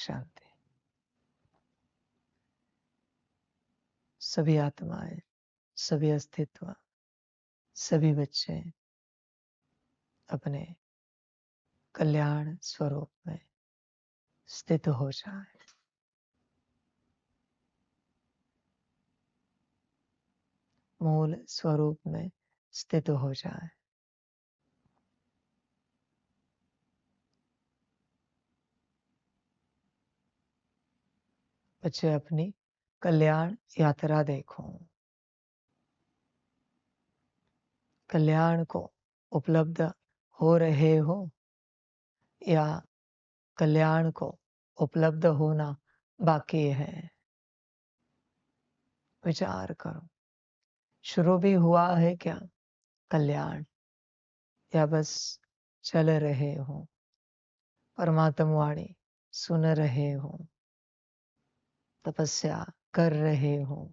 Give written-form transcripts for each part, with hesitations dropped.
शांति। सभी आत्माएं, सभी अस्तित्व, सभी बच्चे अपने कल्याण स्वरूप में स्थित हो जाए। मूल स्वरूप में स्थित हो जाए। बच्चे अपनी कल्याण यात्रा देखो। कल्याण को उपलब्ध हो रहे हो या कल्याण को उपलब्ध होना बाकी है? विचार करो। शुरू भी हुआ है क्या कल्याण, या बस चल रहे हो? परमात्मा वाणी सुन रहे हो, तपस्या कर रहे हो?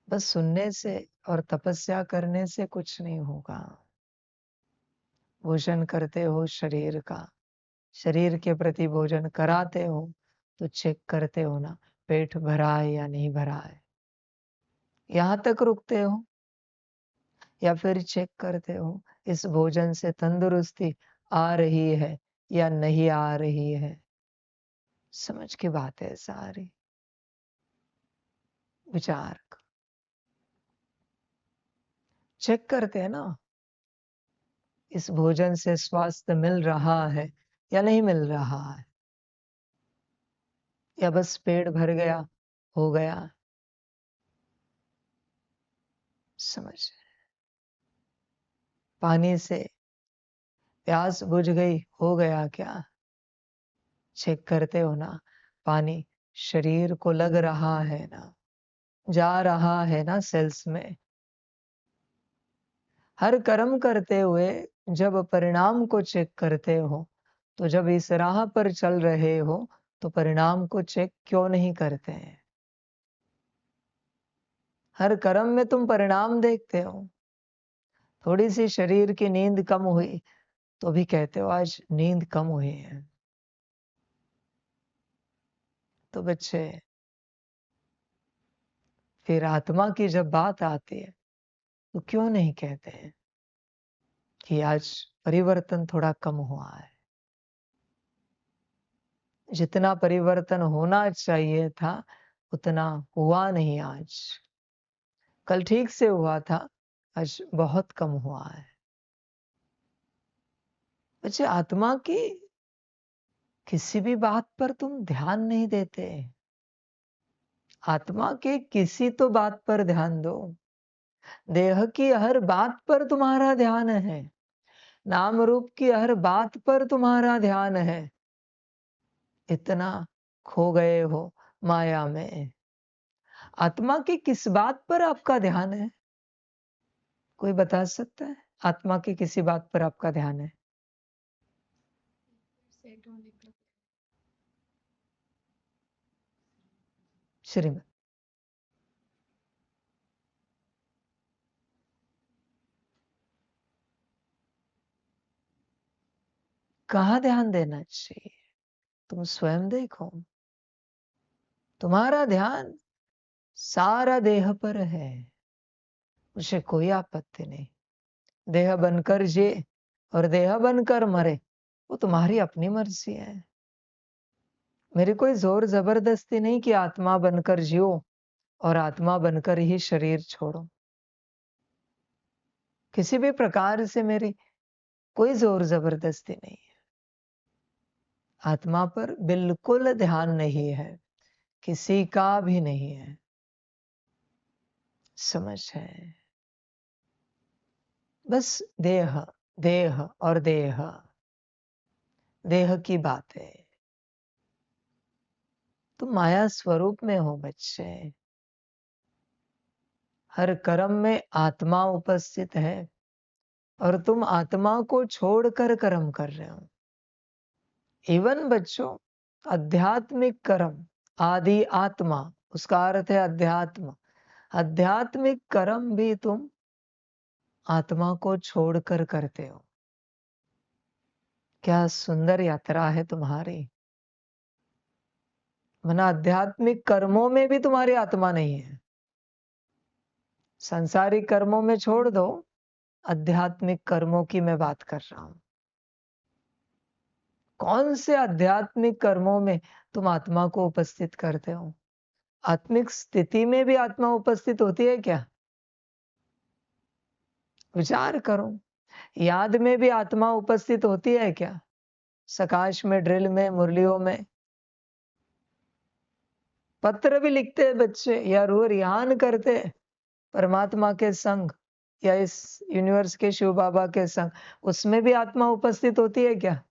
बस सुनने से और तपस्या करने से कुछ नहीं होगा। भोजन करते हो शरीर का, शरीर के प्रति भोजन कराते हो तो चेक करते हो ना, पेट भरा है या नहीं भरा है। यहां तक रुकते हो या फिर चेक करते हो इस भोजन से तंदुरुस्ती आ रही है या नहीं आ रही है? समझ की बात है सारी। विचार चेक करते हैं ना, इस भोजन से स्वास्थ्य मिल रहा है या नहीं मिल रहा है, या बस पेट भर गया हो गया। समझ, पानी से प्यास बुझ गई हो गया क्या? चेक करते हो ना, पानी शरीर को लग रहा है ना, जा रहा है ना सेल्स में। हर कर्म करते हुए जब परिणाम को चेक करते हो, तो जब इस राह पर चल रहे हो तो परिणाम को चेक क्यों नहीं करते हैं? हर कर्म में तुम परिणाम देखते हो। थोड़ी सी शरीर की नींद कम हुई तो भी कहते हो आज नींद कम हुई है। तो बच्चे, फिर आत्मा की जब बात आती है तो क्यों नहीं कहते हैं कि आज परिवर्तन थोड़ा कम हुआ है? जितना परिवर्तन होना चाहिए था उतना हुआ नहीं आज। कल ठीक से हुआ था, आज बहुत कम हुआ है। बच्चे, आत्मा की किसी भी बात पर तुम ध्यान नहीं देते। आत्मा के किसी तो बात पर ध्यान दो। देह की हर बात पर तुम्हारा ध्यान है, नाम रूप की हर बात पर तुम्हारा ध्यान है। इतना खो गए हो माया में। आत्मा की किस बात पर आपका ध्यान है? कोई बता सकता है? आत्मा की किसी बात पर आपका ध्यान है? श्रीमत, कहाँ ध्यान देना चाहिए? तुम स्वयं देखो। तुम्हारा ध्यान सारा देह पर है, उसे कोई आपत्ति नहीं। देह बनकर जिए और देह बनकर मरे, वो तुम्हारी अपनी मर्जी है। मेरी कोई जोर जबरदस्ती नहीं कि आत्मा बनकर जियो और आत्मा बनकर ही शरीर छोड़ो। किसी भी प्रकार से मेरी कोई जोर जबरदस्ती नहीं है। आत्मा पर बिल्कुल ध्यान नहीं है, किसी का भी नहीं है। समझ है? बस देह, देह और देह, देह की बात है। तुम माया स्वरूप में हो बच्चे। हर कर्म में आत्मा उपस्थित है और तुम आत्मा को छोड़कर कर्म कर रहे हो। इवन बच्चों, आध्यात्मिक कर्म, आदि आत्मा, उसका अर्थ है अध्यात्म। आध्यात्मिक कर्म भी तुम आत्मा को छोड़कर करते हो। क्या सुंदर यात्रा है तुम्हारी। वरना आध्यात्मिक कर्मों में भी तुम्हारी आत्मा नहीं है। सांसारिक कर्मों में छोड़ दो, आध्यात्मिक कर्मों की मैं बात कर रहा हूं। कौन से आध्यात्मिक कर्मों में तुम आत्मा को उपस्थित करते हो? आत्मिक स्थिति में भी आत्मा उपस्थित होती है क्या? विचार करो। याद में भी आत्मा उपस्थित होती है क्या? सकाश में, ड्रिल में, मुरलियों में। पत्र भी लिखते हैं बच्चे या रू रिहान करते हैं परमात्मा के संग या इस यूनिवर्स के शिव बाबा के संग, उसमें भी आत्मा उपस्थित होती है क्या?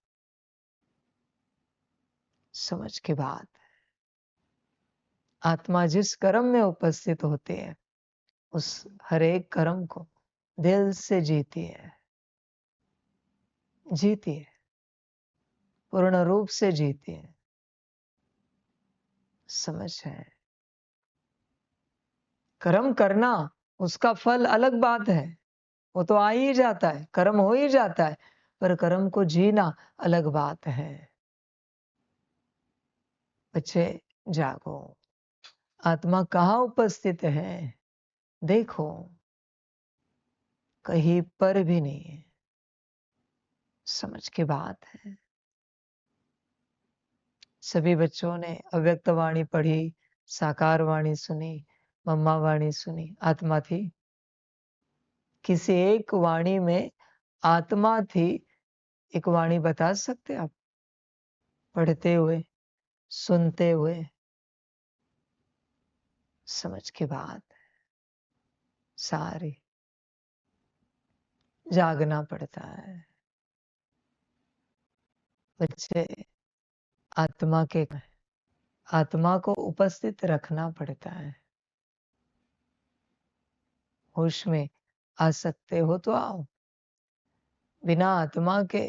समझ के बात। आत्मा जिस कर्म में उपस्थित होती है, उस हर एक कर्म को दिल से जीती है, जीती है, पूर्ण रूप से जीती है। समझ है? कर्म करना, उसका फल अलग बात है, वो तो आ ही जाता है, कर्म हो ही जाता है, पर कर्म को जीना अलग बात है। बच्चे जागो। आत्मा कहाँ उपस्थित है? देखो, कहीं पर भी नहीं है। समझ की बात है। सभी बच्चों ने अव्यक्त वाणी पढ़ी, साकार वाणी सुनी, मम्मा वाणी सुनी, आत्मा थी। किसी एक वाणी में आत्मा थी, एक वाणी बता सकते आप? पढ़ते हुए, सुनते हुए। समझ की बात। सारी जागना पड़ता है बच्चे। आत्मा के आत्मा को उपस्थित रखना पड़ता है। होश में आ सकते हो तो आओ। बिना आत्मा के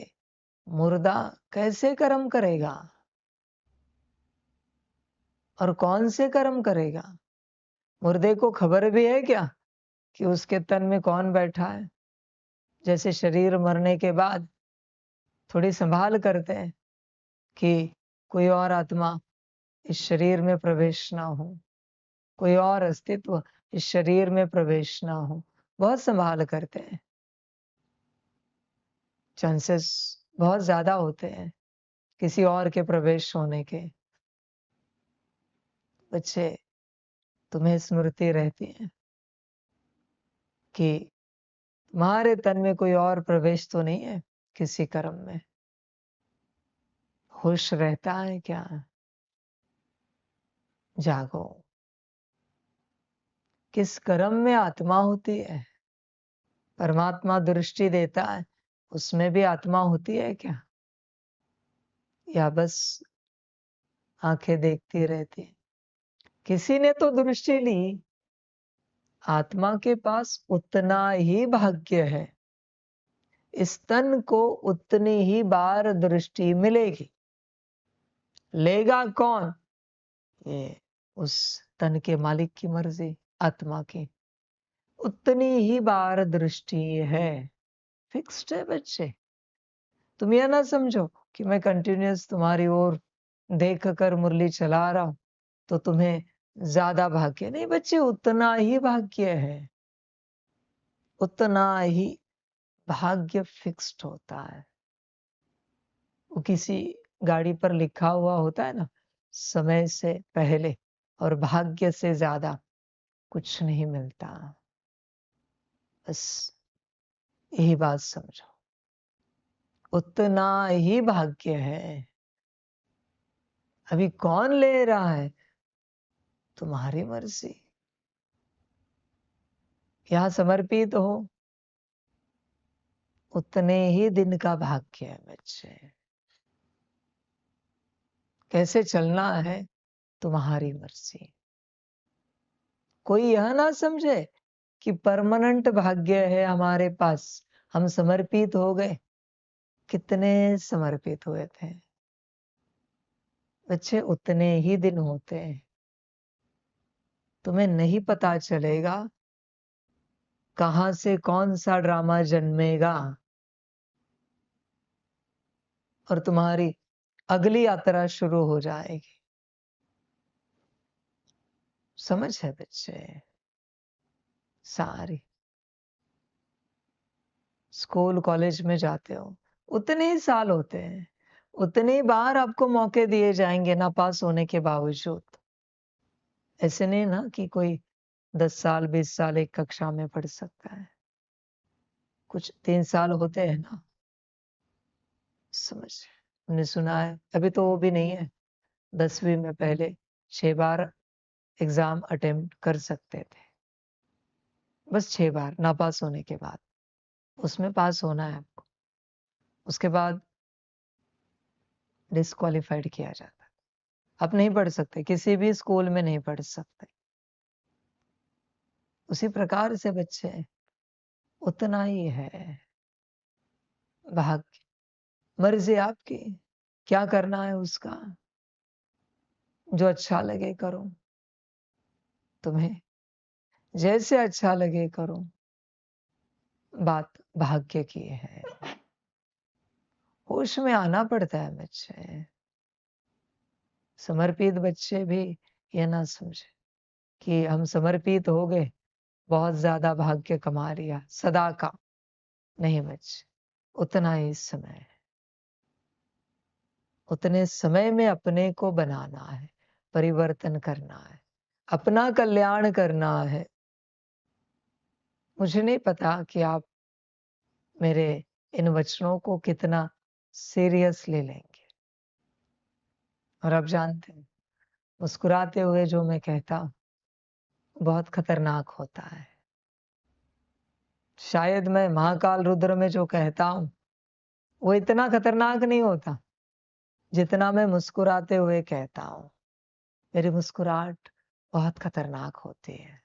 मुर्दा कैसे कर्म करेगा? और कौन से कर्म करेगा? मुर्दे को खबर भी है क्या कि उसके तन में कौन बैठा है? जैसे शरीर मरने के बाद थोड़ी संभाल करते हैं कि कोई और आत्मा इस शरीर में प्रवेश ना हो, कोई और अस्तित्व इस शरीर में प्रवेश ना हो, बहुत संभाल करते हैं। चांसेस बहुत ज्यादा होते हैं किसी और के प्रवेश होने के। बच्चे, तुम्हें स्मृति रहती है कि तुम्हारे तन में कोई और प्रवेश तो नहीं है किसी कर्म में? होश रहता है क्या? जागो। किस कर्म में आत्मा होती है? परमात्मा दृष्टि देता है, उसमें भी आत्मा होती है क्या? या बस आंखें देखती रहती है? किसी ने तो दृष्टि ली। आत्मा के पास उतना ही भाग्य है, इस तन को उतनी ही बार दृष्टि मिलेगी। लेगा कौन? ये उस तन के मालिक की मर्जी, आत्मा की। उतनी ही बार दृष्टि है, फिक्स्ड है बच्चे। तुम यह ना समझो कि मैं कंटिन्यूअस तुम्हारी ओर देख कर मुरली चला रहा हूं तो तुम्हें ज्यादा भाग्य नहीं। बच्चे, उतना ही भाग्य है, उतना ही भाग्य फिक्स्ड होता है। वो किसी गाड़ी पर लिखा हुआ होता है ना, समय से पहले और भाग्य से ज्यादा कुछ नहीं मिलता। बस यही बात समझो, उतना ही भाग्य है। अभी कौन ले रहा है? तुम्हारी मर्जी। यहां समर्पित हो, उतने ही दिन का भाग्य है बच्चे। कैसे चलना है? तुम्हारी मर्जी। कोई यह ना समझे कि परमानेंट भाग्य है हमारे पास, हम समर्पित हो गए। कितने समर्पित हुए थे बच्चे? उतने ही दिन होते हैं। तुम्हें नहीं पता चलेगा कहां से कौन सा ड्रामा जन्मेगा। और तुम्हारी अगली यात्रा शुरू हो जाएगी। समझ है बच्चे? सारी स्कूल कॉलेज में जाते हो, उतने ही साल होते हैं, उतनी बार आपको मौके दिए जाएंगे ना पास होने के बावजूद। ऐसे नहीं ना कि कोई 10 साल 20 साल एक कक्षा में पढ़ सकता है, कुछ 3 साल होते हैं ना। समझ? हमने सुना है, अभी तो वो भी नहीं है, 10वीं में पहले 6 बार एग्जाम अटेम्प्ट कर सकते थे, बस 6 बार नापास होने के बाद, उसमें पास होना है आपको, उसके बाद डिस्क्वालिफाइड किया जाता है। आप नहीं पढ़ सकते, किसी भी स्कूल में नहीं पढ़ सकते। उसी प्रकार से बच्चे उतना ही है, भाग्य, मर्जी आपकी, क्या करना है उसका, जो अच्छा लगे करो, तुम्हें जैसे अच्छा लगे करो, बात भाग्य की है। होश में आना पड़ता है बच्चे। समर्पित बच्चे भी ये ना समझे कि हम समर्पित हो गए, बहुत ज्यादा भाग्य कमा लिया सदा का। नहीं बच्चे, उतना ही समय है, उतने समय में अपने को बनाना है, परिवर्तन करना है, अपना कल्याण करना है। मुझे नहीं पता कि आप मेरे इन वचनों को कितना सीरियसली लेंगे। और आप जानते हैं, मुस्कुराते हुए जो मैं कहता हूं बहुत खतरनाक होता है। शायद मैं महाकाल रुद्र में जो कहता हूं वो इतना खतरनाक नहीं होता जितना मैं मुस्कुराते हुए कहता हूं। मेरी मुस्कुराहट बहुत खतरनाक होती है।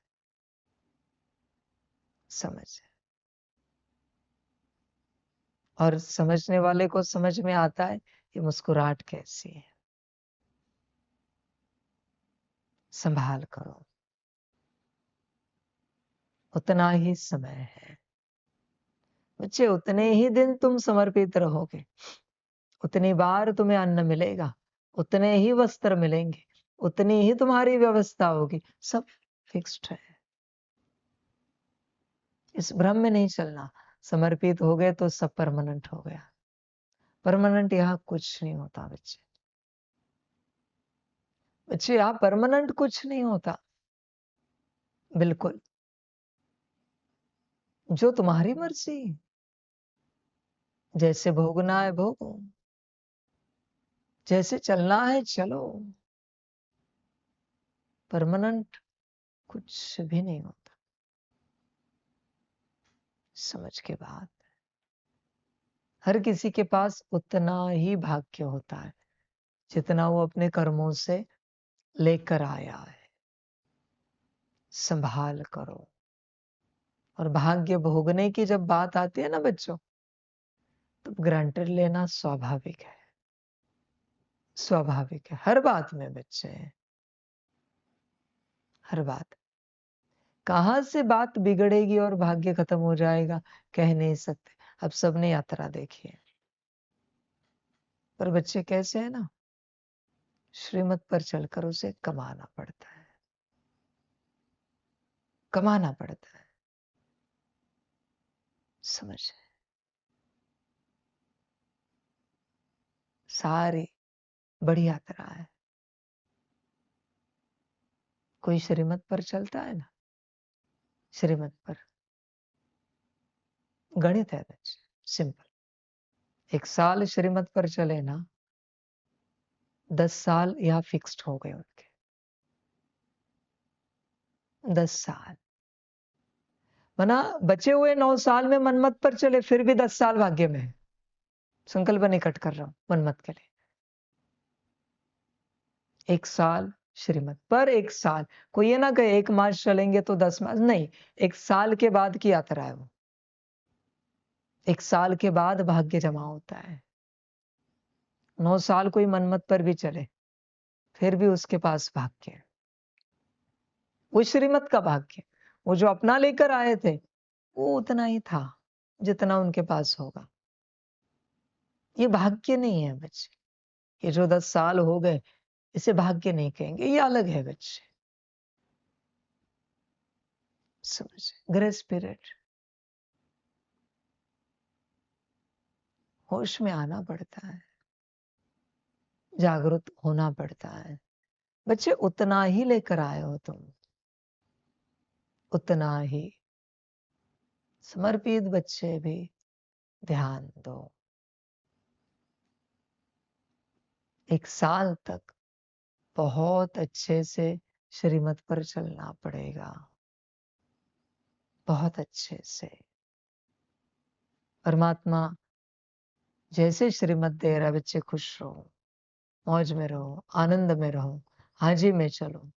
समझ? और समझने वाले को समझ में आता है ये मुस्कुराहट कैसी है। संभाल करो, उतना ही समय है बच्चे, उतने ही दिन तुम समर्पित रहोगे, उतनी बार तुम्हें अन्न मिलेगा, उतने ही वस्त्र मिलेंगे, उतनी ही तुम्हारी व्यवस्था होगी, सब फिक्स्ड है। इस भ्रम में नहीं चलना, समर्पित हो गए तो सब परमानेंट हो गया। परमानेंट यहाँ कुछ नहीं होता बच्चे, बच्चे यहाँ परमानेंट कुछ नहीं होता। बिल्कुल, जो तुम्हारी मर्जी, जैसे भोगना है भोगो, जैसे चलना है चलो। परमानेंट कुछ भी नहीं होता। समझ के बाद हर किसी के पास उतना ही भाग्य होता है जितना वो अपने कर्मों से लेकर आया है। संभाल करो। और भाग्य भोगने की जब बात आती है ना बच्चों, तो ग्रांटेड लेना स्वाभाविक है, स्वाभाविक है हर बात में बच्चे, हर बात। कहां से बात बिगड़ेगी और भाग्य खत्म हो जाएगा कह नहीं सकते। अब सबने यात्रा देखी है, पर बच्चे कैसे है ना, श्रीमत पर चलकर उसे कमाना पड़ता है, कमाना पड़ता है। समझ? सारी बड़ी यात्रा है। कोई श्रीमत पर चलता है ना, श्रीमत पर गणित है बच्चे, सिंपल। 1 साल श्रीमत पर चले ना, 10 साल यहाँ फिक्स्ड हो गए उनके, 10 साल। वरना बचे हुए 9 साल में मनमत पर चले फिर भी 10 साल भाग्य में है। संकल्प निकट कर रहा हूं मनमत के लिए। 1 साल श्रीमत पर, 1 साल, कोई ये ना कहे 1 मास चलेंगे तो 10 मास नहीं, 1 साल के बाद की यात्रा है वो। 1 साल के बाद भाग्य जमा होता है। 9 साल कोई मनमत पर भी चले फिर भी उसके पास भाग्य है, वो श्रीमत का भाग्य। वो जो अपना लेकर आए थे वो उतना ही था जितना उनके पास होगा। ये भाग्य नहीं है बच्चे। ये जो 10 साल हो गए, इसे भाग्य नहीं कहेंगे, ये अलग है बच्चे। समझे? Grace period. होश में आना पड़ता है, जागरूक होना पड़ता है। बच्चे उतना ही लेकर आए हो तुम, उतना ही। समर्पित बच्चे भी ध्यान दो। 1 साल तक बहुत अच्छे से श्रीमत पर चलना पड़ेगा, बहुत अच्छे से। परमात्मा जैसे श्रीमत दे रहा है, बच्चे खुश रहो, मौज में रहो, आनंद में रहो, हाजी में चलो।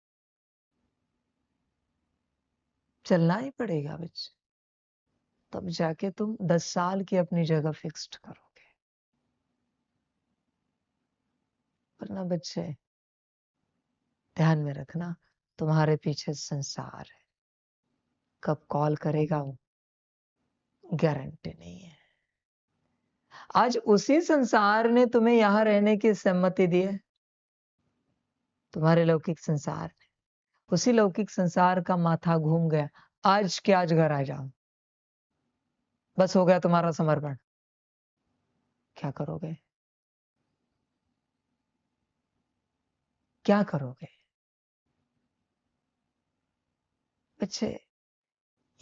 चलना ही पड़ेगा बच्चे, तब जाके तुम 10 साल की अपनी जगह फिक्स्ड करोगे। वरना बच्चे ध्यान में रखना, तुम्हारे पीछे संसार है, कब कॉल करेगा वो गारंटी नहीं है। आज उसी संसार ने तुम्हें यहां रहने की सम्मति दी है, तुम्हारे लौकिक संसार ने। उसी लौकिक संसार का माथा घूम गया, आज के आज घर आ जाओ, बस हो गया तुम्हारा समर्पण। क्या करोगे? क्या करोगे बच्चे?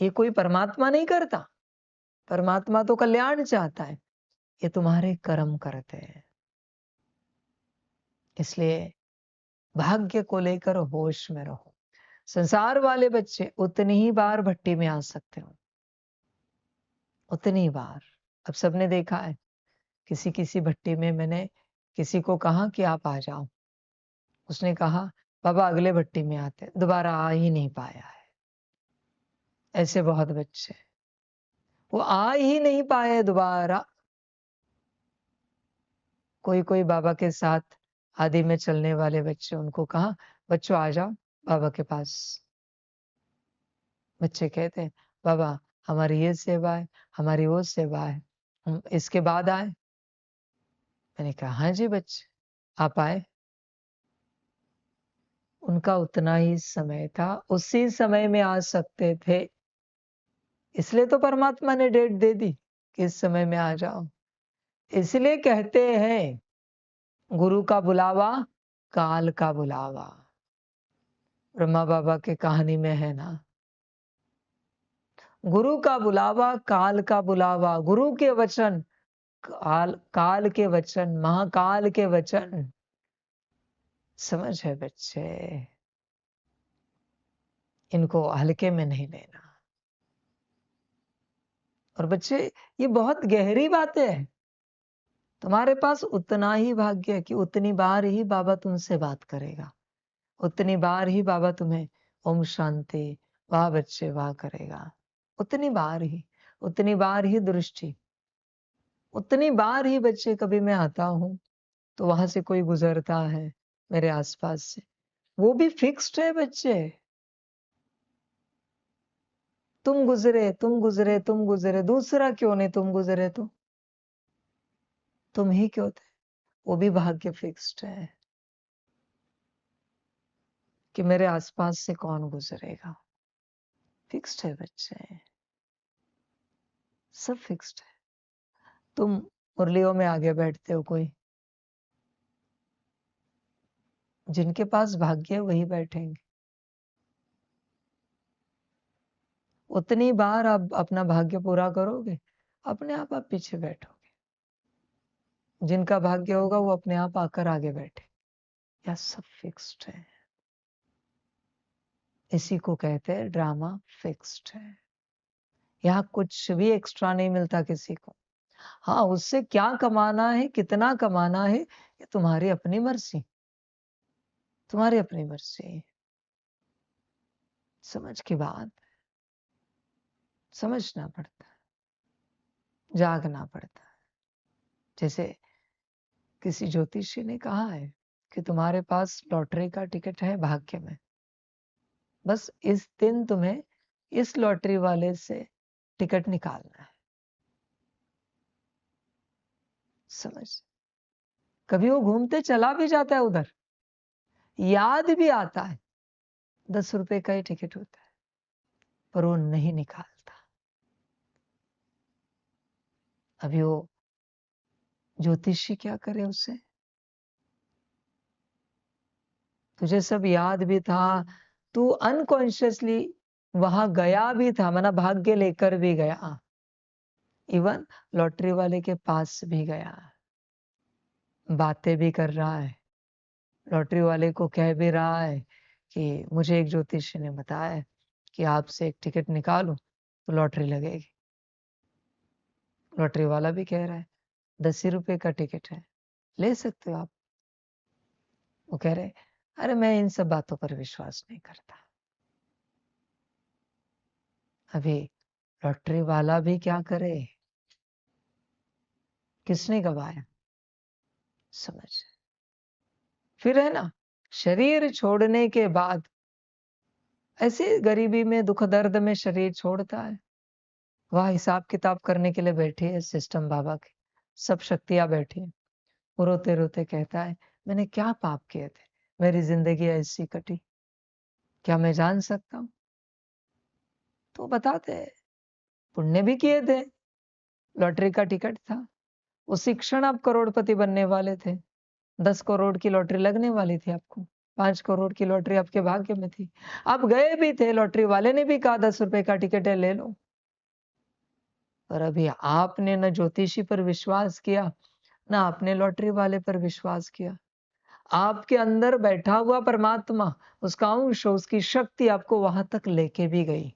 ये कोई परमात्मा नहीं करता, परमात्मा तो कल्याण चाहता है, ये तुम्हारे कर्म करते हैं। इसलिए भाग्य को लेकर होश में रहो। संसार वाले बच्चे उतनी ही बार भट्टी में आ सकते हो, उतनी बार। अब सबने देखा है, किसी किसी भट्टी में मैंने किसी को कहा कि आप आ जाओ, उसने कहा बाबा अगले भट्टी में आते, दोबारा आ ही नहीं पाया है। ऐसे बहुत बच्चे, वो आ ही नहीं पाए दोबारा। कोई कोई बाबा के साथ आदि में चलने वाले बच्चे, उनको कहा बच्चों आ जाओ बाबा के पास। बच्चे कहते हैं बाबा हमारी ये सेवा है, हमारी वो सेवा है, हम इसके बाद आए। मैंने कहा हाँ जी बच्चे, आप आए। उनका उतना ही समय था, उसी समय में आ सकते थे, इसलिए तो परमात्मा ने डेट दे दी कि इस समय में आ जाओ। इसलिए कहते हैं गुरु का बुलावा काल का बुलावा। ब्रह्मा बाबा के कहानी में है ना, गुरु का बुलावा काल का बुलावा। गुरु के वचन काल के वचन, महाकाल के वचन। समझ है बच्चे? इनको हल्के में नहीं लेना। और बच्चे ये बहुत गहरी बातें है। तुम्हारे पास उतना ही भाग्य है कि उतनी बार ही बाबा तुमसे बात करेगा, उतनी बार ही बाबा तुम्हें ओम शांति वाह बच्चे वाह करेगा, उतनी बार ही, उतनी बार ही दृष्टि, उतनी बार ही बच्चे। कभी मैं आता हूं तो वहां से कोई गुजरता है मेरे आसपास से, वो भी फिक्स्ड है बच्चे। तुम गुजरे, तुम गुजरे, तुम गुजरे, दूसरा क्यों नहीं तुम गुजरे तो तुम ही क्यों थे? वो भी भाग्य फिक्स्ड है कि मेरे आसपास से कौन गुजरेगा। फिक्स्ड है बच्चे, सब फिक्स्ड है। तुम मुरलियों में आगे बैठते हो, कोई जिनके पास भाग्य है वही बैठेंगे। उतनी बार आप अपना भाग्य पूरा करोगे, अपने आप पीछे बैठोगे। जिनका भाग्य होगा वो अपने आप आकर आगे बैठे। यह सब फिक्स्ड है, इसी को कहते हैं ड्रामा फिक्स्ड है। यहाँ कुछ भी एक्स्ट्रा नहीं मिलता किसी को। हाँ, उससे क्या कमाना है, कितना कमाना है, ये तुम्हारी अपनी मर्जी, तुम्हारी अपनी मर्जी। समझ की बात, समझना पड़ता है, जागना पड़ता है। जैसे किसी ज्योतिषी ने कहा है कि तुम्हारे पास लॉटरी का टिकट है भाग्य में, बस इस दिन तुम्हें इस लॉटरी वाले से टिकट निकालना है। समझ, कभी वो घूमते चला भी जाता है उधर, याद भी आता है, 10 रुपए का ही टिकट होता है, पर वो नहीं निकालता। अभी वो ज्योतिषी क्या करे उससे? तुझे सब याद भी था, तू अनकॉन्शियसली वहां गया भी था, मना भाग्य लेकर भी गया, इवन लॉटरी वाले के पास भी गया, बातें भी कर रहा है, लॉटरी वाले को कह भी रहा है कि मुझे एक ज्योतिषी ने बताया कि आपसे एक टिकट निकालो तो लॉटरी लगेगी। लॉटरी वाला भी कह रहा है 10 ही रुपए का टिकट है, ले सकते हो आप। वो कह रहे अरे मैं इन सब बातों पर विश्वास नहीं करता। अभी लॉटरी वाला भी क्या करे, किसने गवाया? समझ, फिर है ना, शरीर छोड़ने के बाद ऐसे गरीबी में दुख दर्द में शरीर छोड़ता है, वह हिसाब किताब करने के लिए बैठी है सिस्टम बाबा के, सब शक्तियां बैठी है। वो रोते रोते कहता है मैंने क्या पाप किए थे, मेरी जिंदगी ऐसी कटी, क्या मैं जान सकता हूं? तो बताते हैं पुण्य भी किए थे, लॉटरी का टिकट था, उसी क्षण आप करोड़पति बनने वाले थे, 10 करोड़ की लॉटरी लगने वाली थी आपको, 5 करोड़ की लॉटरी आपके भाग्य में थी, आप गए भी थे, लॉटरी वाले ने भी कहा 10 रुपए का टिकट है ले लो, पर अभी आपने न ज्योतिषी पर विश्वास किया, ना आपने लॉटरी वाले पर विश्वास किया। आपके अंदर बैठा हुआ परमात्मा, उसका अंश, उसकी शक्ति आपको वहां तक लेके भी गई,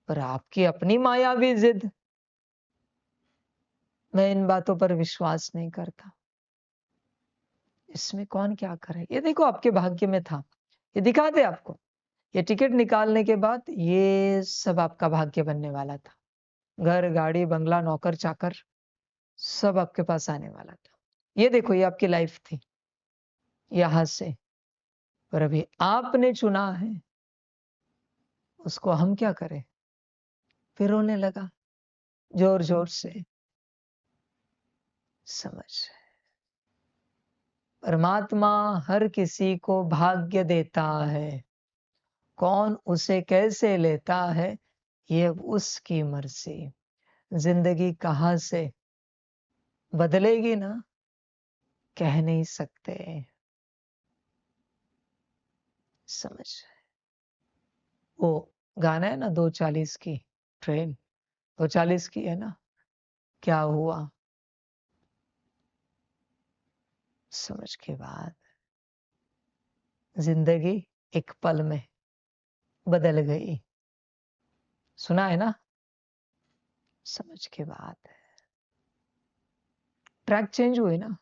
पर आपकी अपनी मायावी जिद, मैं इन बातों पर विश्वास नहीं करता। इसमें कौन क्या करे? ये देखो आपके भाग्य में था, ये दिखा दे आपको, ये टिकट निकालने के बाद ये सब आपका भाग्य बनने वाला था, घर गाड़ी बंगला नौकर चाकर सब आपके पास आने वाला था। ये देखो ये आपकी लाइफ थी यहां से, पर अभी आपने चुना है, उसको हम क्या करें? फिर रोने लगा जोर जोर से। समझ, परमात्मा हर किसी को भाग्य देता है, कौन उसे कैसे लेता है ये उसकी मर्जी। जिंदगी कहां से बदलेगी ना, कह नहीं सकते। समझ, वो गाना है ना 2:40 की ट्रेन, 2:40 की है ना, क्या हुआ? समझ के बाद जिंदगी एक पल में बदल गई, सुना है ना? समझ के बाद ट्रैक चेंज हुई ना,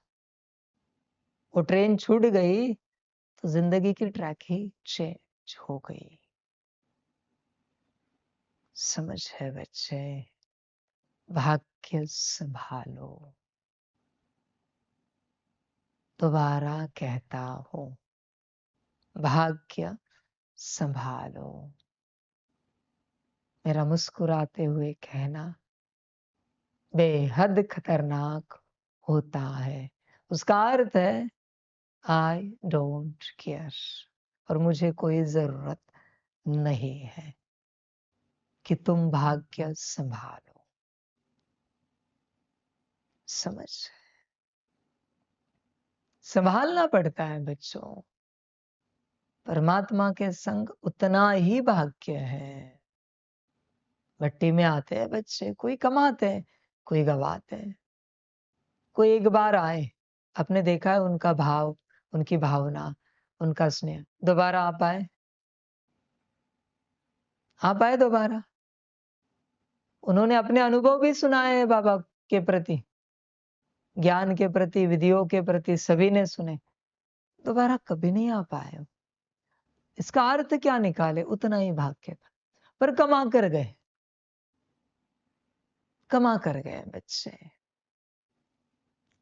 वो ट्रेन छूट गई तो जिंदगी की ट्रैक ही चेंज हो गई। समझ है बच्चे, भाग्य संभालो। दोबारा कहता हूं, भाग्य संभालो। मेरा मुस्कुराते हुए कहना बेहद खतरनाक होता है, उसका अर्थ है आई डोंट केयर, और मुझे कोई जरूरत नहीं है कि तुम भाग्य संभालो। समझ, संभालना पड़ता है बच्चों, परमात्मा के संग उतना ही भाग्य है। भट्टी में आते हैं बच्चे, कोई कमाते हैं कोई गवाते हैं, कोई एक बार आए, आपने देखा है उनका भाव, उनकी भावना, उनका स्नेह, दोबारा आप आए? आप आए दोबारा? उन्होंने अपने अनुभव भी सुनाए हैं बाबा के प्रति, ज्ञान के प्रति, विधियों के प्रति, सभी ने सुने, दोबारा कभी नहीं आ पाए हो। इसका अर्थ क्या निकाले? उतना ही भाग्य था, पर कमा कर गए, कमा कर गए बच्चे,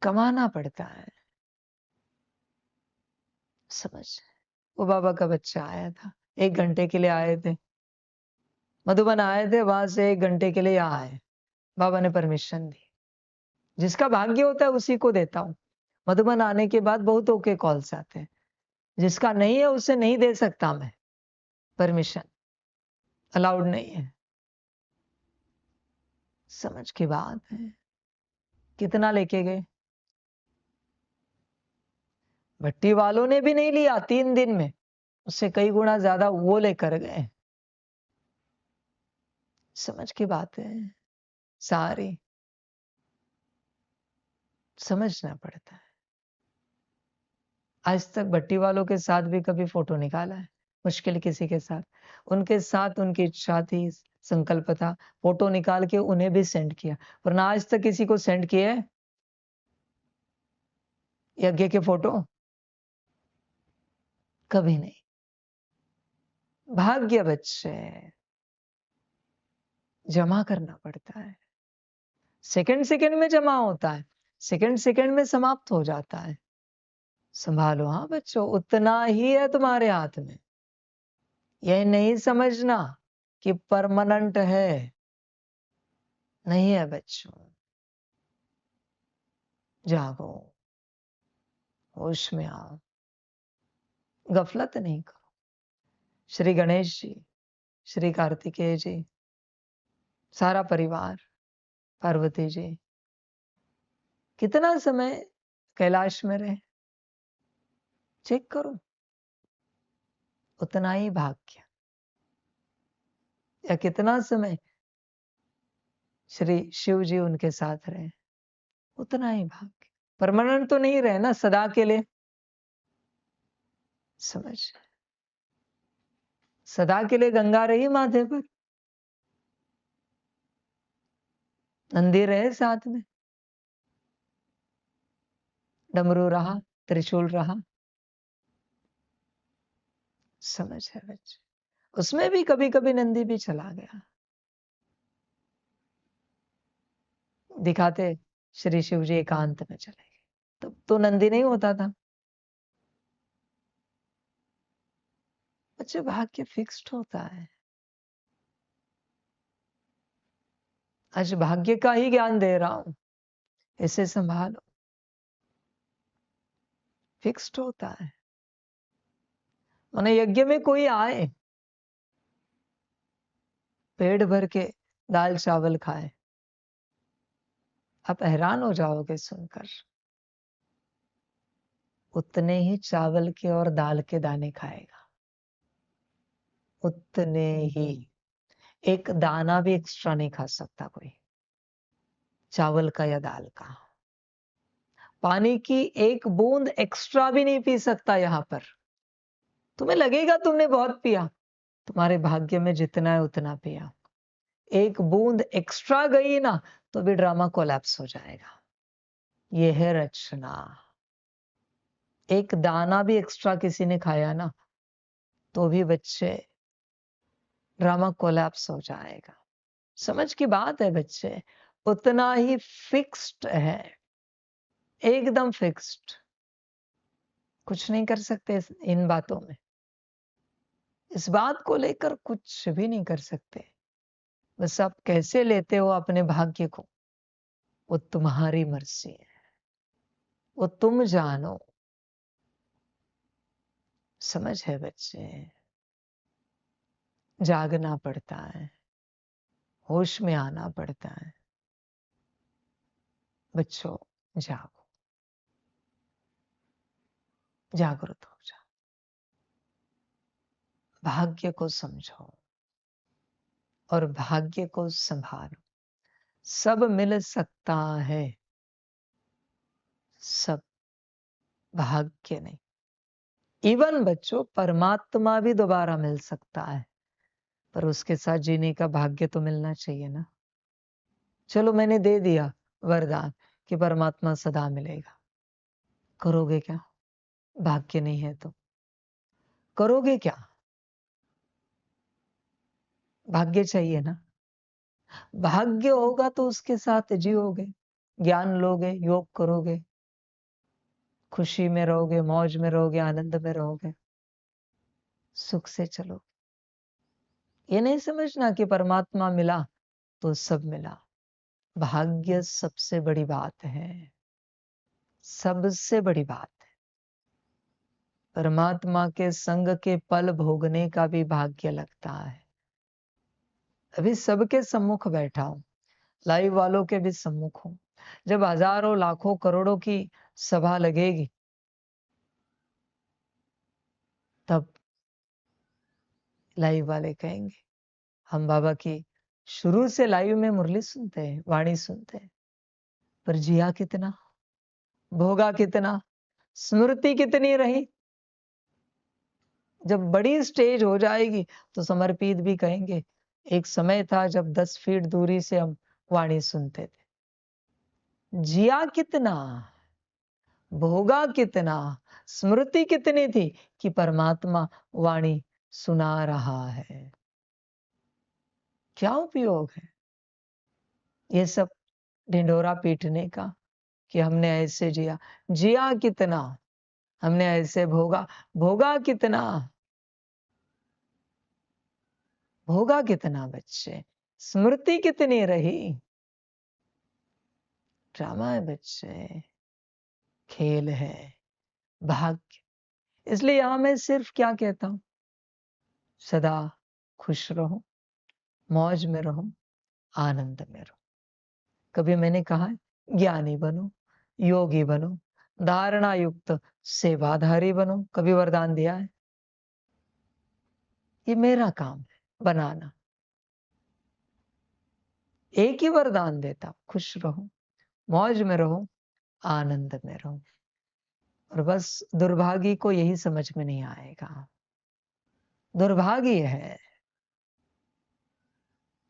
कमाना पड़ता है। समझ, वो बाबा का बच्चा आया था, 1 घंटे के लिए आए थे, मधुबन आए थे, वहां से 1 घंटे के लिए यहाँ आए, बाबा ने परमिशन दी, जिसका भाग्य होता है उसी को देता हूँ। मधुबन आने के बाद बहुतों के कॉल्स आते हैं, जिसका नहीं है उसे नहीं दे सकता मैं, परमिशन अलाउड नहीं है। समझ की बात है। कितना लेके गए? भट्टी वालों ने भी नहीं लिया 3 दिन में, उससे कई गुना ज्यादा वो लेकर गए। समझ की बात है सारी, समझना पड़ता है। आज तक भट्टी वालों के साथ भी कभी फोटो निकाला है? मुश्किल किसी के साथ, उनके साथ उनकी इच्छा थी, संकल्प था, फोटो निकाल के उन्हें भी सेंड किया, वरना आज तक किसी को सेंड किया है यज्ञ के फोटो? कभी नहीं। भाग्य बच्चे जमा करना पड़ता है, सेकंड सेकंड में जमा होता है, सेकंड सेकंड में समाप्त हो जाता है। संभालो हाँ बच्चों, उतना ही है तुम्हारे हाथ में। यह नहीं समझना कि परमानेंट है, नहीं है बच्चों। जागो, होश में आओ, गफलत नहीं करो। श्री गणेश जी, श्री कार्तिकेय जी, सारा परिवार, पार्वती जी, कितना समय कैलाश में रहे, चेक करो, उतना ही भाग्य। या कितना समय श्री शिव जी उनके साथ रहे, उतना ही भाग्य। परमानेंट तो नहीं रहे ना सदा के लिए, समझ। सदा के लिए गंगा रही माथे पर, नंदी रहे साथ में, डमरू रहा, त्रिशूल रहा, समझ है बच्चे। उसमें भी कभी कभी नंदी भी चला गया। दिखाते श्री शिव जी एकांत में चले गए, तब तो नंदी नहीं होता था। बच्चे भाग्य फिक्स्ड होता है। आज भाग्य का ही ज्ञान दे रहा हूं, इसे संभालो, फिक्स्ड होता है। माने यज्ञ में कोई आए, पेट भर के दाल चावल खाए, आप हैरान हो जाओगे सुनकर। उतने ही चावल के और दाल के दाने खाएगा, उतने ही। एक दाना भी एक्स्ट्रा नहीं खा सकता कोई, चावल का या दाल का। पानी की एक बूंद एक्स्ट्रा भी नहीं पी सकता यहां पर। तुम्हें लगेगा तुमने बहुत पिया, तुम्हारे भाग्य में जितना है उतना पिया। एक बूंद एक्स्ट्रा गई ना तो भी ड्रामा कोलैप्स हो जाएगा। यह है रचना। एक दाना भी एक्स्ट्रा किसी ने खाया ना तो भी बच्चे ड्रामा कोलैप्स हो जाएगा। समझ की बात है बच्चे, उतना ही फिक्स्ड है, एकदम फिक्स्ड। कुछ नहीं कर सकते इन बातों में, इस बात को लेकर कुछ भी नहीं कर सकते। बस आप कैसे लेते हो अपने भाग्य को, वो तुम्हारी मर्जी है, वो तुम जानो। समझ है बच्चे, जागना पड़ता है, होश में आना पड़ता है। बच्चों जागो, जागृत हो जाओ, भाग्य को समझो और भाग्य को संभालो। सब मिल सकता है, सब, भाग्य नहीं। इवन बच्चों परमात्मा भी दोबारा मिल सकता है, पर उसके साथ जीने का भाग्य तो मिलना चाहिए ना। चलो मैंने दे दिया वरदान कि परमात्मा सदा मिलेगा, करोगे क्या? भाग्य नहीं है तो करोगे क्या? भाग्य चाहिए ना। भाग्य होगा तो उसके साथ जियोगे, ज्ञान लोगे, योग करोगे, खुशी में रहोगे, मौज में रहोगे, आनंद में रहोगे, सुख से चलो। ये नहीं समझना कि परमात्मा मिला तो सब मिला, भाग्य सबसे बड़ी बात है, सबसे बड़ी बात है। परमात्मा के संग के पल भोगने का भी भाग्य लगता है। अभी सबके सम्मुख बैठा हूं, लाइव वालों के भी सम्मुख हूं। जब हजारों लाखों करोड़ों की सभा लगेगी, तब लाइव वाले कहेंगे हम बाबा की शुरू से लाइव में मुरली सुनते हैं, वाणी सुनते हैं, पर जिया कितना, भोगा कितना, स्मृति कितनी रही। जब बड़ी स्टेज हो जाएगी तो समर्पित भी कहेंगे एक समय था जब 10 फीट दूरी से हम वाणी सुनते थे। जिया कितना, भोगा कितना, स्मृति कितनी थी कि परमात्मा वाणी सुना रहा है। क्या उपयोग है ये सब ढिंढोरा पीटने का कि हमने ऐसे जिया। जिया कितना, हमने ऐसे भोगा, भोगा कितना, भोगा कितना बच्चे, स्मृति कितनी रही। ड्रामा है बच्चे, खेल है, भाग्य। इसलिए यहां मैं सिर्फ क्या कहता हूं, सदा खुश रहो, मौज में रहो, आनंद में रहो। कभी मैंने कहा है ज्ञानी बनो, योगी बनो, धारणा युक्त सेवाधारी बनो, कभी वरदान दिया है? ये मेरा काम है बनाना। एक ही वरदान देता, खुश रहो, मौज में रहो, आनंद में रहो। और बस दुर्भागी को यही समझ में नहीं आएगा। दुर्भागी है,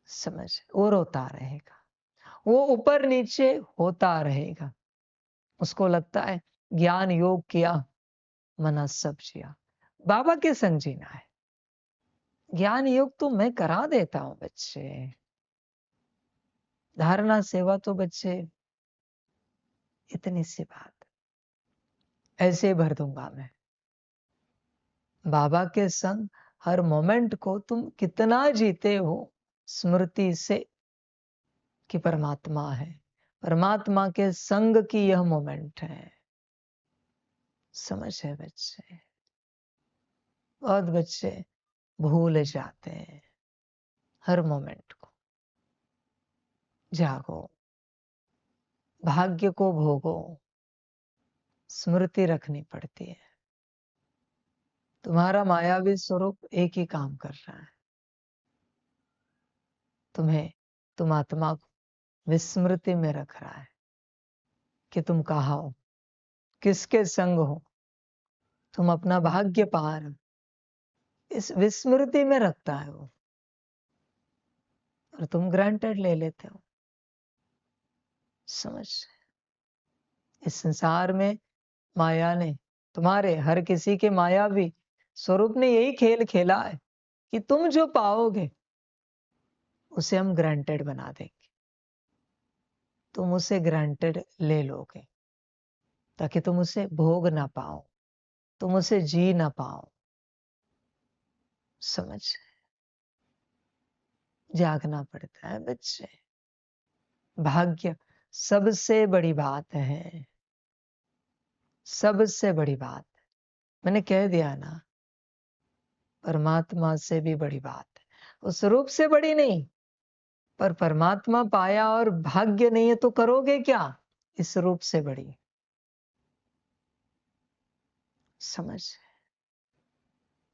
समझ, वो रोता रहेगा, वो ऊपर नीचे होता रहेगा। उसको लगता है ज्ञान योग किया, मना सब जिया। बाबा के संग जीना है। ज्ञान योग तो मैं करा देता हूं बच्चे, धारणा सेवा तो बच्चे इतनी सी बात, ऐसे भर दूंगा मैं। बाबा के संग हर मोमेंट को तुम कितना जीते हो स्मृति से कि परमात्मा है, परमात्मा के संग की यह मोमेंट है। समझ है बच्चे? बहुत बच्चे भूल जाते हैं हर मोमेंट को। जागो, भाग्य को भोगो, स्मृति रखनी पड़ती है। तुम्हारा मायावी स्वरूप एक ही काम कर रहा है, तुम्हें, तुम आत्मा को विस्मृति में रख रहा है कि तुम कहाँ हो, किसके संग हो, तुम अपना भाग्य पा रहे हो, इस विस्मृति में रखता है वो, और तुम ग्रांटेड ले लेते हो। समझ, इस संसार में माया ने, तुम्हारे हर किसी के मायावी स्वरूप ने यही खेल खेला है कि तुम जो पाओगे उसे हम ग्रांटेड बना देंगे, तुम उसे ग्रांटेड ले लोगे ताकि तुम उसे भोग ना पाओ, तुम उसे जी ना पाओ। समझ, जागना पड़ता है बच्चे। भाग्य सबसे बड़ी बात है, सबसे बड़ी बात। मैंने कह दिया ना, परमात्मा से भी बड़ी बात है। उस रूप से बड़ी नहीं, पर परमात्मा पाया और भाग्य नहीं है तो करोगे क्या? इस रूप से बड़ी। समझ,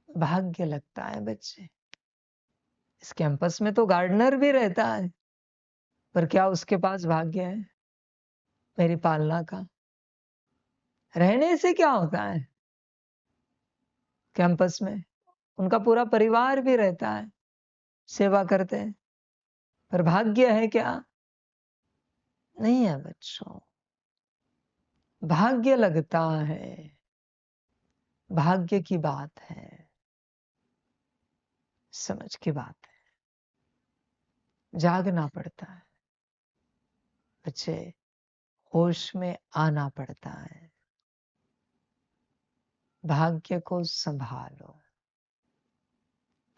भाग्य लगता है बच्चे। इस कैंपस में तो गार्डनर भी रहता है, पर क्या उसके पास भाग्य है मेरी पालना का? रहने से क्या होता है? कैंपस में उनका पूरा परिवार भी रहता है, सेवा करते हैं, पर भाग्य है क्या? नहीं है बच्चों। भाग्य लगता है, भाग्य की बात है, समझ की बात है। जागना पड़ता है बच्चे, होश में आना पड़ता है। भाग्य को संभालो,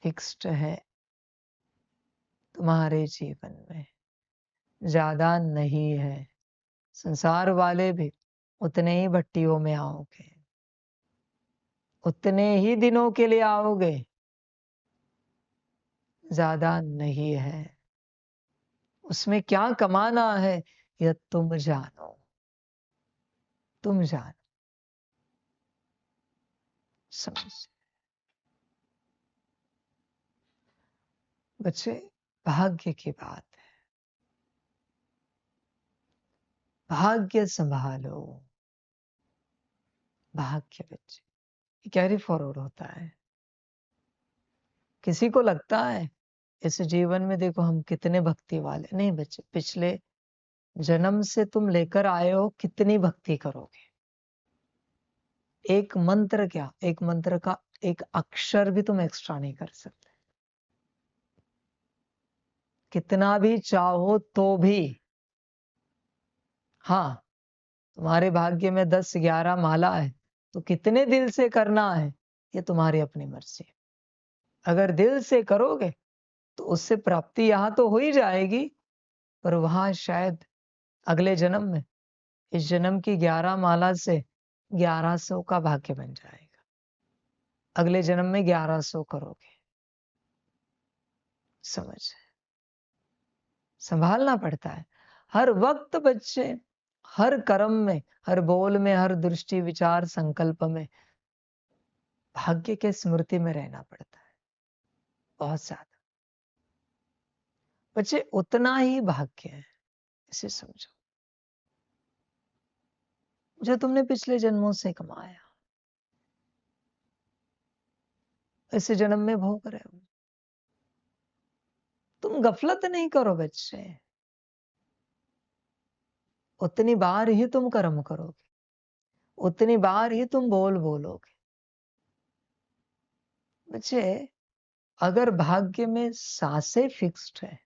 फिक्स्ड है तुम्हारे जीवन में, ज्यादा नहीं है। संसार वाले भी उतने ही भट्टियों में आओगे, उतने ही दिनों के लिए आओगे, ज्यादा नहीं है। उसमें क्या कमाना है यह तुम जानो, तुम जानो। समझ बच्चे, भाग्य की बात है, भाग्य संभालो। भाग्य बच्चे कैरी फॉरवर्ड होता है। किसी को लगता है इस जीवन में देखो हम कितने भक्ति वाले, नहीं बच्चे, पिछले जन्म से तुम लेकर आए हो कितनी भक्ति करोगे। एक मंत्र क्या, एक मंत्र का एक अक्षर भी तुम एक्स्ट्रा नहीं कर सकते, कितना भी चाहो तो भी। हाँ, तुम्हारे भाग्य में 10-11 माला है तो कितने दिल से करना है ये तुम्हारी अपनी मर्जी है। अगर दिल से करोगे तो उससे प्राप्ति यहां तो हो ही जाएगी, पर वहां शायद अगले जन्म में इस जन्म की 11 माला से 1100 का भाग्य बन जाएगा। अगले जन्म में 1100 करोगे। समझ, संभालना पड़ता है हर वक्त बच्चे, हर कर्म में, हर बोल में, हर दृष्टि विचार संकल्प में भाग्य के स्मृति में रहना पड़ता है, बहुत ज्यादा। बच्चे उतना ही भाग्य है, इसे समझो, जो तुमने पिछले जन्मों से कमाया इस जन्म में भोग रहे हो। तुम गफलत नहीं करो बच्चे, उतनी बार ही तुम कर्म करोगे, उतनी बार ही तुम बोलोगे। बच्चे, अगर भाग्य में सांसें फिक्स्ड है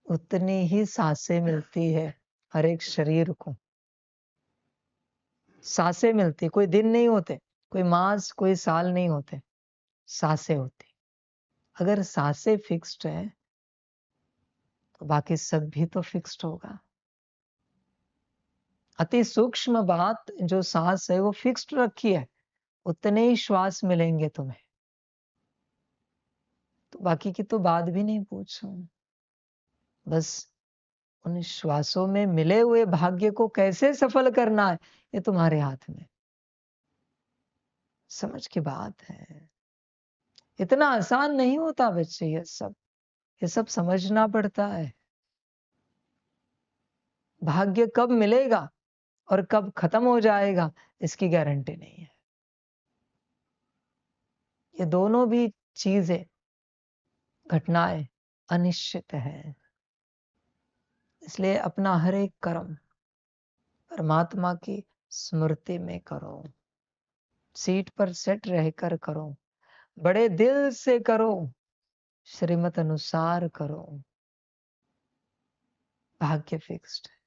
उतनी ही सांसें मिलती है हर एक शरीर को। सांसें मिलती, कोई दिन नहीं होते, कोई मास, कोई साल नहीं होते, सांसें होती। अगर सांसें फिक्स्ड है तो बाकी सब भी तो फिक्स्ड होगा। अति सूक्ष्म बात जो सांस है वो फिक्स्ड रखी है, उतने ही श्वास मिलेंगे तुम्हें, तो बाकी की तो बात भी नहीं पूछो। बस उन श्वासों में मिले हुए भाग्य को कैसे सफल करना है ये तुम्हारे हाथ में। समझ की बात है, इतना आसान नहीं होता बच्चे, ये सब समझना पड़ता है। भाग्य कब मिलेगा और कब खत्म हो जाएगा इसकी गारंटी नहीं है। ये दोनों भी चीजें, घटनाएं अनिश्चित है। इसलिए अपना हर एक कर्म परमात्मा की स्मृति में करो, सीट पर सेट रहकर करो, बड़े दिल से करो, श्रीमत अनुसार करो। भाग्य फिक्स्ड है,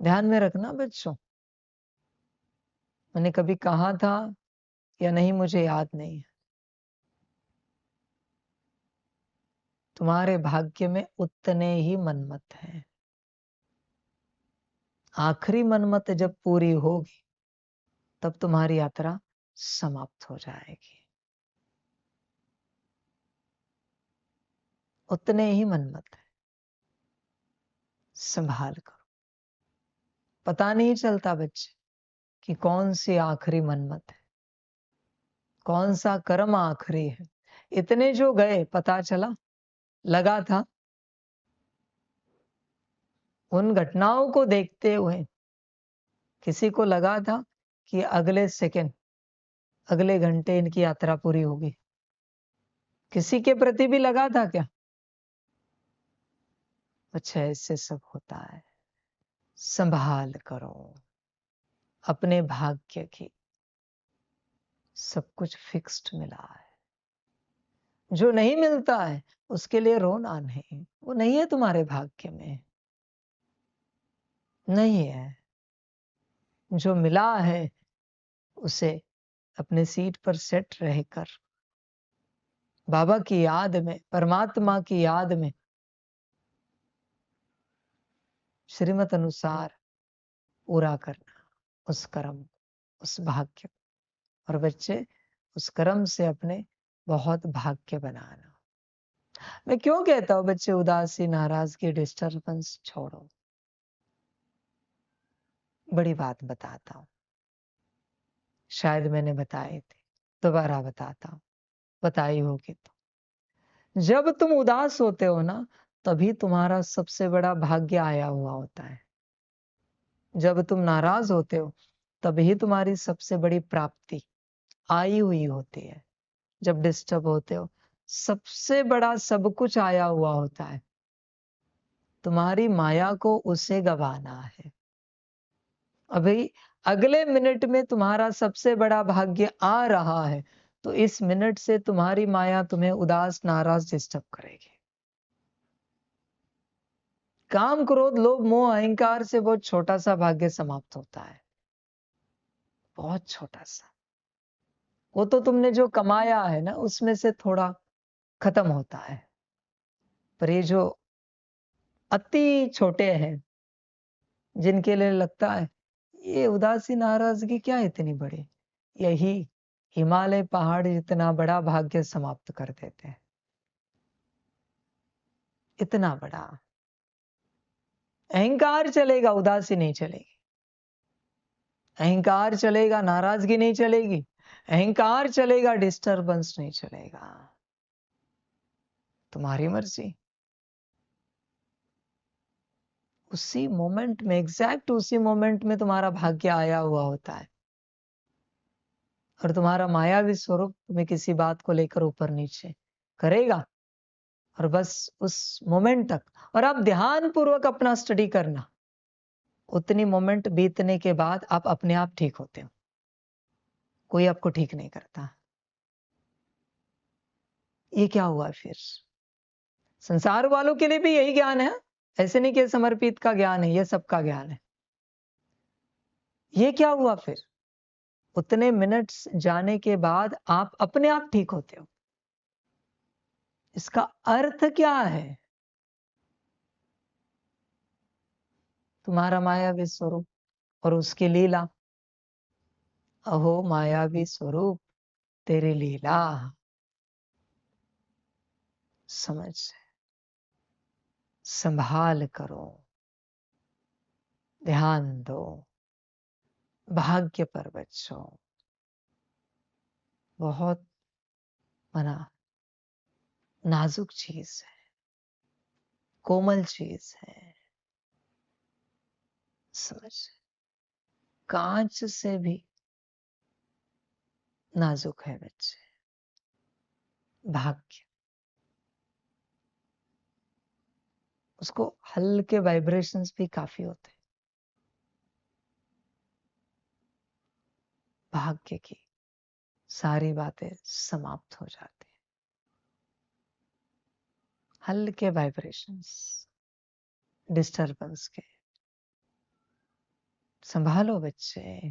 ध्यान में रखना बच्चों। मैंने कभी कहा था या नहीं मुझे याद नहीं है, तुम्हारे भाग्य में उतने ही मनमत हैं। आखिरी मनमत जब पूरी होगी तब तुम्हारी यात्रा समाप्त हो जाएगी। उतने ही मनमत है, संभाल करो। पता नहीं चलता बच्चे कि कौन सी आखिरी मनमत है, कौन सा कर्म आखिरी है। इतने जो गए पता चला, लगा था उन घटनाओं को देखते हुए, किसी को लगा था कि अगले सेकंड, अगले घंटे इनकी यात्रा पूरी होगी। किसी के प्रति भी लगा था क्या? अच्छा, ऐसे सब होता है। संभाल करो अपने भाग्य की, सब कुछ फिक्स्ड मिला है। जो नहीं मिलता है उसके लिए रोना नहीं, वो नहीं है तुम्हारे भाग्य में, नहीं है। जो मिला है उसे अपने सीट पर सेट रहकर बाबा की याद में, परमात्मा की याद में श्रीमत अनुसार पूरा करना उस कर्म, उस भाग्य। और बच्चे उस कर्म से अपने बहुत भाग्य बनाना। मैं क्यों कहता हूं बच्चे उदासी, नाराजगी, डिस्टर्बेंस छोड़ो? बड़ी बात बताता हूं, शायद मैंने बताए थे, दोबारा बताता हूं, बताई होगी तो। जब तुम उदास होते हो ना, तभी तुम्हारा सबसे बड़ा भाग्य आया हुआ होता है। जब तुम नाराज होते हो, तभी तुम्हारी सबसे बड़ी प्राप्ति आई हुई होती है। जब डिस्टर्ब होते हो, सबसे बड़ा सब कुछ आया हुआ होता है। तुम्हारी माया को उसे गवाना है। अभी अगले मिनट में तुम्हारा सबसे बड़ा भाग्य आ रहा है, तो इस मिनट से तुम्हारी माया तुम्हें उदास, नाराज, डिस्टर्ब करेगी। काम, क्रोध, लोभ, मोह, अहंकार से बहुत छोटा सा भाग्य समाप्त होता है, बहुत छोटा सा। वो तो तुमने जो कमाया है ना, उसमें से थोड़ा खत्म होता है। पर ये जो अति छोटे हैं, जिनके लिए लगता है ये उदासी, नाराजगी क्या इतनी बड़ी, यही हिमालय पहाड़ जितना बड़ा भाग्य समाप्त कर देते हैं। इतना बड़ा अहंकार चलेगा, उदासी नहीं चलेगी। अहंकार चलेगा, नाराजगी नहीं चलेगी। अहंकार चलेगा, डिस्टरबेंस नहीं चलेगा। तुम्हारी मर्जी। उसी मोमेंट में, एग्जैक्ट उसी मोमेंट में तुम्हारा भाग्य आया हुआ होता है। और तुम्हारा मायावी स्वरूप तुम्हें किसी बात को लेकर ऊपर नीचे करेगा, और बस उस मोमेंट तक। और आप ध्यान पूर्वक अपना स्टडी करना, उतनी मोमेंट बीतने के बाद आप अपने आप ठीक होते हो। कोई आपको ठीक नहीं करता। ये क्या हुआ फिर? संसार वालों के लिए भी यही ज्ञान है। ऐसे नहीं कि समर्पित का ज्ञान है, ये सबका ज्ञान है। ये क्या हुआ फिर? उतने मिनट्स जाने के बाद आप अपने आप ठीक होते हो। इसका अर्थ क्या है? तुम्हारा मायावी स्वरूप और उसकी लीला। अहो मायावी स्वरूप, तेरी लीला समझ, संभाल करो, ध्यान दो। भाग्य पर बच्चों बहुत मना नाजुक चीज है, कोमल चीज है। समझ, कांच से भी नाजुक है बच्चे। भाग्य, उसको हल्के वाइब्रेशंस भी काफी होते हैं। भाग्य की सारी बातें समाप्त हो जाती हैं। हल्के वाइब्रेशंस, डिस्टरबेंस के। संभालो बच्चे,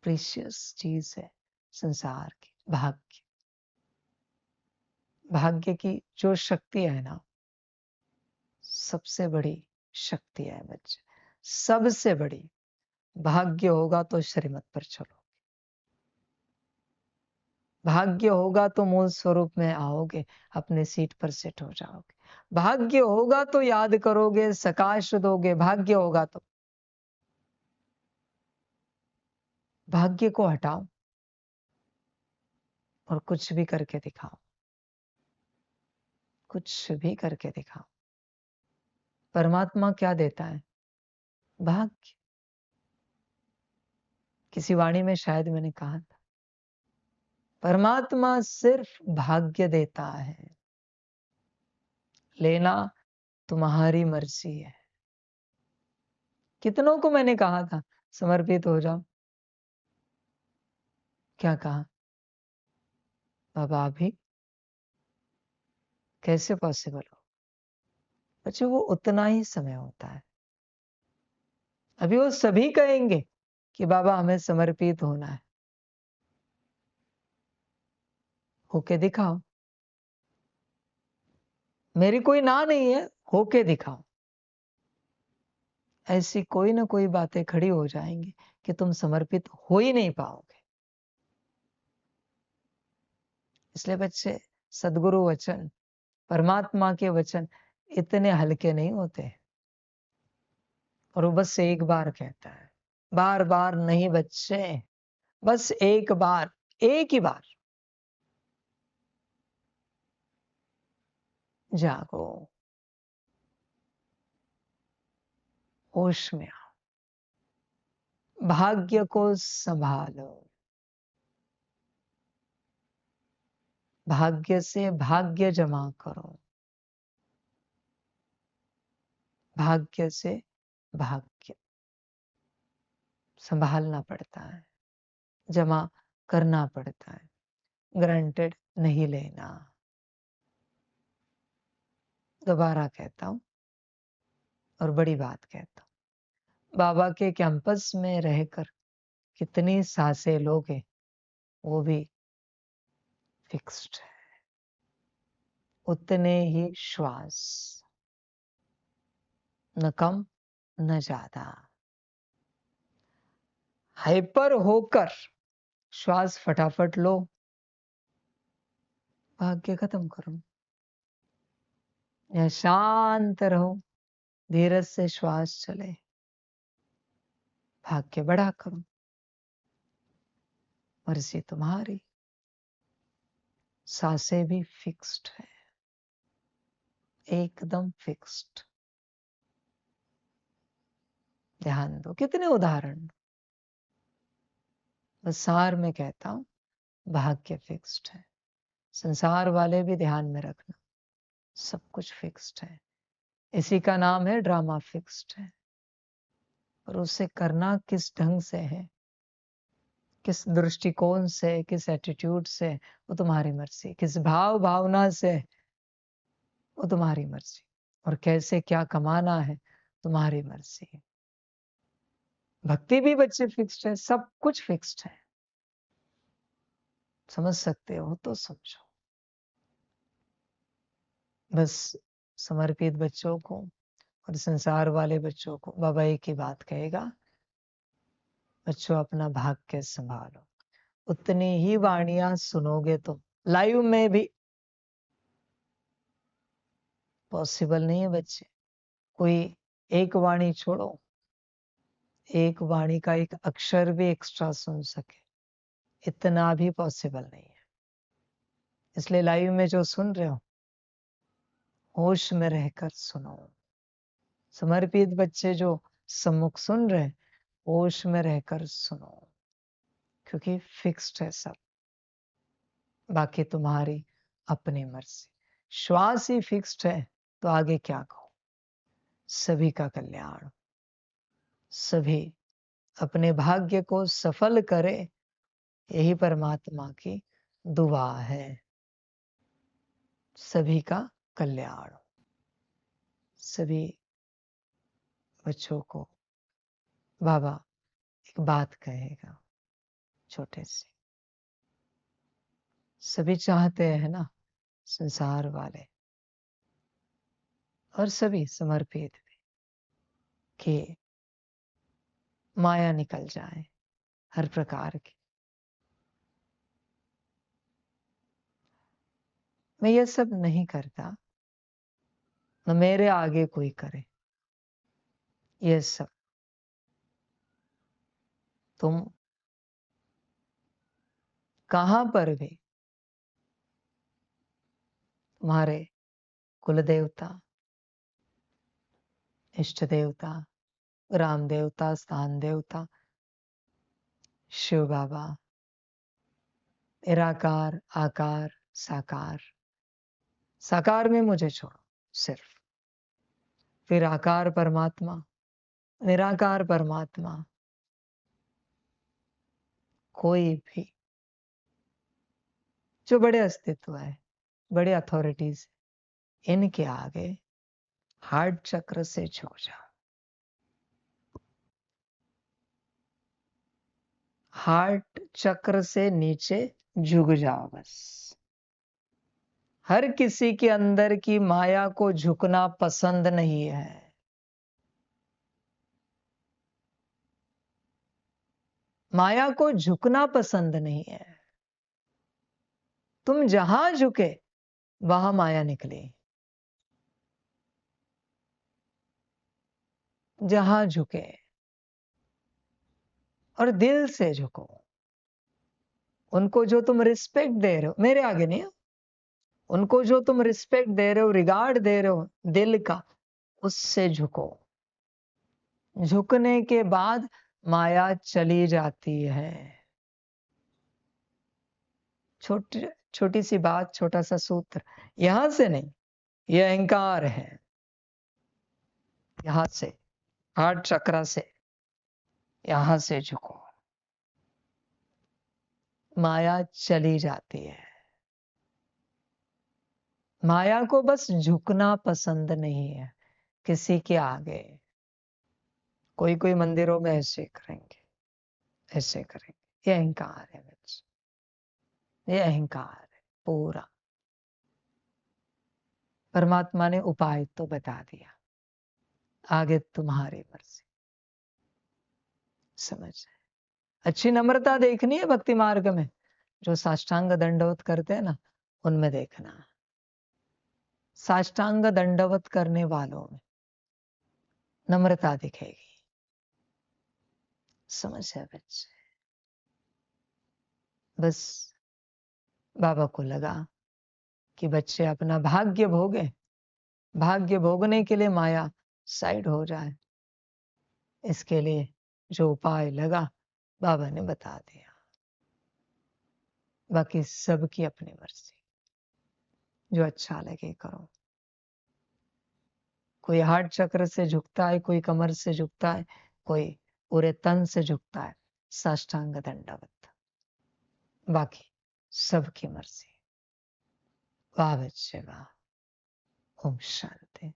प्रीशियस चीज है संसार की भाग्य। भाग्य की जो शक्ति है ना, सबसे बड़ी शक्ति है बच्चे, सबसे बड़ी। भाग्य होगा तो श्रीमत पर चलो, भाग्य होगा तो मूल स्वरूप में आओगे, अपने सीट पर सेट हो जाओगे। भाग्य होगा तो याद करोगे, सकाश दोगे। भाग्य होगा तो। भाग्य को हटाओ और कुछ भी करके दिखाओ, कुछ भी करके दिखाओ। परमात्मा क्या देता है? भाग्य। किसी वाणी में शायद मैंने कहा था, परमात्मा सिर्फ भाग्य देता है, लेना तुम्हारी मर्जी है। कितनों को मैंने कहा था समर्पित हो जाओ, क्या कहा? बाबा अभी कैसे पॉसिबल हो? बच्चों वो उतना ही समय होता है। अभी वो सभी कहेंगे कि बाबा हमें समर्पित होना है। होके दिखाओ। मेरी कोई ना नहीं है, होके दिखाओ। ऐसी कोई ना कोई बातें खड़ी हो जाएंगी कि तुम समर्पित हो ही नहीं पाओगे। इसलिए बच्चे, सदगुरु वचन, परमात्मा के वचन इतने हल्के नहीं होते। और वो बस एक बार कहता है, बार बार नहीं बच्चे, बस एक बार, एक ही बार जागो, होश में आओ, भाग्य को संभालो, भाग्य से भाग्य जमा करो, भाग्य से भाग्य संभालना पड़ता है, जमा करना पड़ता है, ग्रांटेड नहीं लेना। दोबारा कहता हूं और बड़ी बात कहता हूं, बाबा के कैंपस में रहकर कितनी सांसें लोगे वो भी फिक्स्ड है, उतने ही श्वास, न कम न ज्यादा। हाइपर होकर श्वास फटाफट लो, भाग्य खत्म करो, या शांत रहो, धीरज से श्वास चले, भाग्य बढ़ा करो, मर्जी तुम्हारी। सांसें भी फिक्स्ड है, एकदम फिक्स्ड। ध्यान दो, कितने उदाहरण, बस सार में कहता हूं, भाग्य फिक्स्ड है। संसार वाले भी ध्यान में रखना, सब कुछ फिक्स्ड है। इसी का नाम है ड्रामा, फिक्स्ड है। और उसे करना किस ढंग से है, किस दृष्टिकोण से, किस एटीट्यूड से, वो तुम्हारी मर्जी। किस भाव भावना से, वो तुम्हारी मर्जी। और कैसे क्या कमाना है, तुम्हारी मर्जी। भक्ति भी बच्चे फिक्स्ड है, सब कुछ फिक्स्ड है। समझ सकते हो तो समझो। बस समर्पित बच्चों को और संसार वाले बच्चों को बाबा एक ही बात कहेगा, बच्चों अपना भाग्य संभालो। उतनी ही वाणियां सुनोगे तो लाइव में भी पॉसिबल नहीं है बच्चे, कोई एक वाणी छोड़ो, एक वाणी का एक अक्षर भी एक्स्ट्रा सुन सके, इतना भी पॉसिबल नहीं है। इसलिए लाइव में जो सुन रहे हो, होश में रहकर सुनो। समर्पित बच्चे जो सम्मुख सुन रहे, होश में रहकर सुनो, क्योंकि फिक्स्ड है सब, बाकी तुम्हारी अपनी मर्जी। श्वास ही फिक्स्ड है तो आगे क्या कहो। सभी का कल्याण, सभी अपने भाग्य को सफल करे, यही परमात्मा की दुआ है। सभी का कल्याण। सभी बच्चों को बाबा एक बात कहेगा छोटे से, सभी चाहते हैं ना, संसार वाले और सभी समर्पित भी, कि माया निकल जाए हर प्रकार की। मैं ये सब नहीं करता, न मेरे आगे कोई करे ये सब। तुम कहां पर भी तुम्हारे कुल देवता, इष्ट देवता, ग्राम देवता, स्थान देवता, शिव बाबा, निराकार, आकार, साकार, साकार में मुझे छोड़ो सिर्फ, फिर आकार परमात्मा, निराकार परमात्मा, कोई भी जो बड़े अस्तित्व है, बड़े अथॉरिटीज, इनके आगे हार्ट चक्र से झुक जाओ। हार्ट चक्र से नीचे झुक जाओ बस। हर किसी के अंदर की माया को झुकना पसंद नहीं है। माया को झुकना पसंद नहीं है। तुम जहां झुके वहां माया निकले। जहां झुके और दिल से झुको। उनको जो तुम रिस्पेक्ट दे रहे हो, मेरे आगे नहीं, उनको जो तुम रिस्पेक्ट दे रहे हो, रिगार्ड दे रहे हो दिल का, उससे झुको। झुकने के बाद माया चली जाती है। छोटी छोटी सी बात, छोटा सा सूत्र, यहां से नहीं, यह अहंकार है। यहां से, हार्ट चक्रा से, यहां से झुको, माया चली जाती है। माया को बस झुकना पसंद नहीं है किसी के आगे। कोई कोई मंदिरों में ऐसे करेंगे, ऐसे करेंगे, ये अहंकार है बच्चे, ये अहंकार है पूरा। परमात्मा ने उपाय तो बता दिया, आगे तुम्हारी मर्जी। समझ, अच्छी नम्रता देखनी है भक्ति मार्ग में। जो साष्टांग दंडवत करते हैं ना, उनमें देखना, साष्टांग दंडवत करने वालों में नम्रता दिखेगी। समझ है बच्चे। बस बाबा को लगा कि बच्चे अपना भाग्य भोगे, भाग्य भोगने के लिए माया साइड हो जाए, इसके लिए जो उपाय लगा बाबा ने बता दिया। बाकी सबकी अपनी मर्जी, जो अच्छा लगे करो। कोई हार्ट चक्र से झुकता है, कोई कमर से झुकता है, कोई पूरे तन से झुकता है, साष्टांग दंडवत। बाकी सबकी मर्जी। वाह बच्चे वाह। ओम शांति।